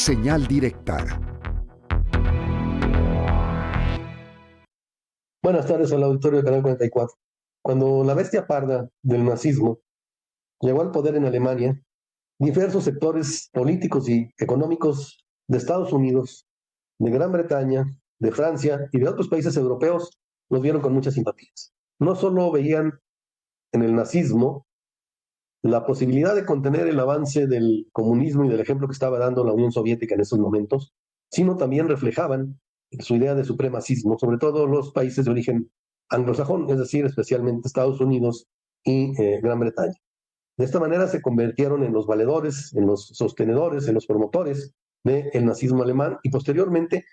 Señal directa. Buenas tardes al auditorio del Canal 44. Cuando la bestia parda del nazismo llegó al poder en Alemania, diversos sectores políticos y económicos de Estados Unidos, de Gran Bretaña, de Francia y de otros países europeos los vieron con muchas simpatías. No solo veían en el nazismo la posibilidad de contener el avance del comunismo y del ejemplo que estaba dando la Unión Soviética en esos momentos, sino también reflejaban su idea de supremacismo, sobre todo los países de origen anglosajón, es decir, especialmente Estados Unidos y Gran Bretaña. De esta manera se convirtieron en los valedores, en los sostenedores, en los promotores del nazismo alemán y posteriormente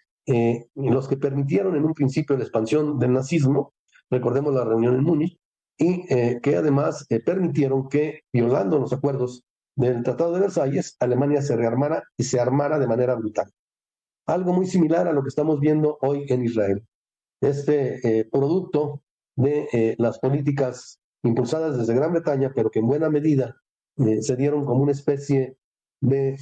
los que permitieron en un principio la expansión del nazismo, recordemos la reunión en Múnich, y que además permitieron que, violando los acuerdos del Tratado de Versalles, Alemania se rearmara y se armara de manera brutal. Algo muy similar a lo que estamos viendo hoy en Israel. Este producto de las políticas impulsadas desde Gran Bretaña, pero que en buena medida se dieron como una especie de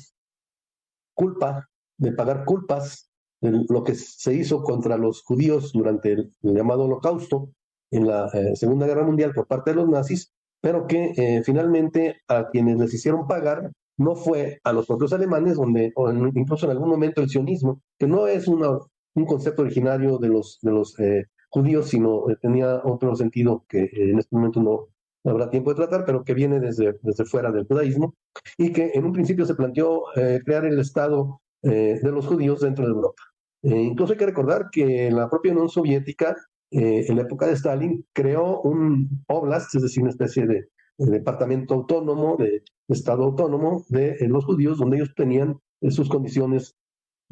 culpa, de pagar culpas de lo que se hizo contra los judíos durante el llamado Holocausto en la Segunda Guerra Mundial por parte de los nazis, pero que finalmente a quienes les hicieron pagar no fue a los propios alemanes, incluso en algún momento el sionismo, que no es un concepto originario de los judíos, sino tenía otro sentido que en este momento no habrá tiempo de tratar, pero que viene desde fuera del judaísmo, y que en un principio se planteó crear el Estado de los judíos dentro de Europa. Incluso hay que recordar que la propia Unión Soviética, en la época de Stalin, creó un oblast, es decir, una especie de departamento autónomo, de Estado autónomo de los judíos, donde ellos tenían sus condiciones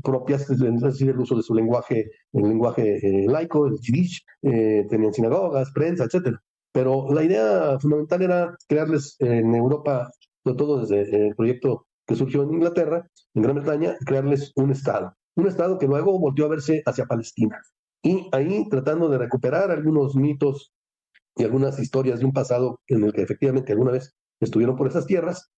propias, es decir, el uso de su lenguaje, el lenguaje laico, el yiddish, tenían sinagogas, prensa, etcétera. Pero la idea fundamental era crearles en Europa, sobre todo desde el proyecto que surgió en Inglaterra, en Gran Bretaña, crearles un estado que luego volvió a verse hacia Palestina. Y ahí tratando de recuperar algunos mitos y algunas historias de un pasado en el que efectivamente alguna vez estuvieron por esas tierras,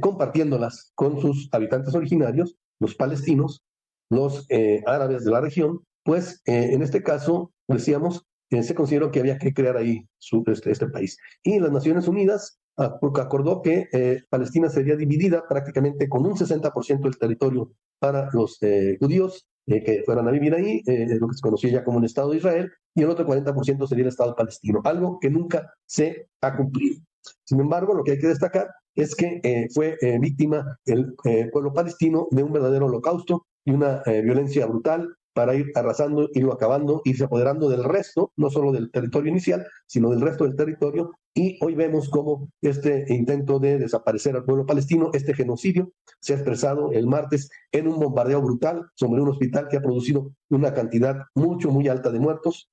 compartiéndolas con sus habitantes originarios, los palestinos, los árabes de la región, pues en este caso, decíamos, se consideró que había que crear ahí este país. Y las Naciones Unidas acordó que Palestina sería dividida prácticamente con un 60% del territorio para los judíos que fueran a vivir ahí, lo que se conocía ya como el Estado de Israel, y el otro 40% sería el Estado palestino, algo que nunca se ha cumplido. Sin embargo, lo que hay que destacar es que fue víctima el pueblo palestino de un verdadero holocausto y una violencia brutal para ir arrasando, ir acabando, irse apoderando del resto, no solo del territorio inicial, sino del resto del territorio. Y hoy vemos cómo este intento de desaparecer al pueblo palestino, este genocidio, se ha expresado el martes en un bombardeo brutal sobre un hospital que ha producido una cantidad muy alta de muertos,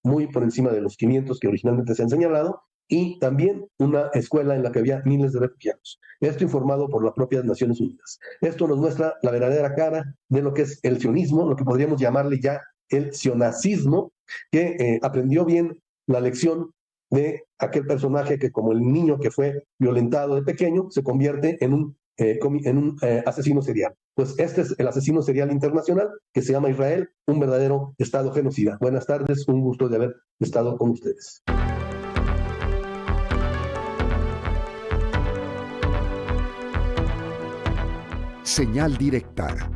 muy por encima de los 500 que originalmente se han señalado, y también una escuela en la que había miles de refugiados. Esto informado por las propias Naciones Unidas. Esto nos muestra la verdadera cara de lo que es el sionismo, lo que podríamos llamarle ya el sionazismo, que aprendió bien la lección de aquel personaje que, como el niño que fue violentado de pequeño, se convierte en un asesino serial. Pues este es el asesino serial internacional que se llama Israel, un verdadero estado genocida. Buenas tardes, un gusto de haber estado con ustedes. Señal directa.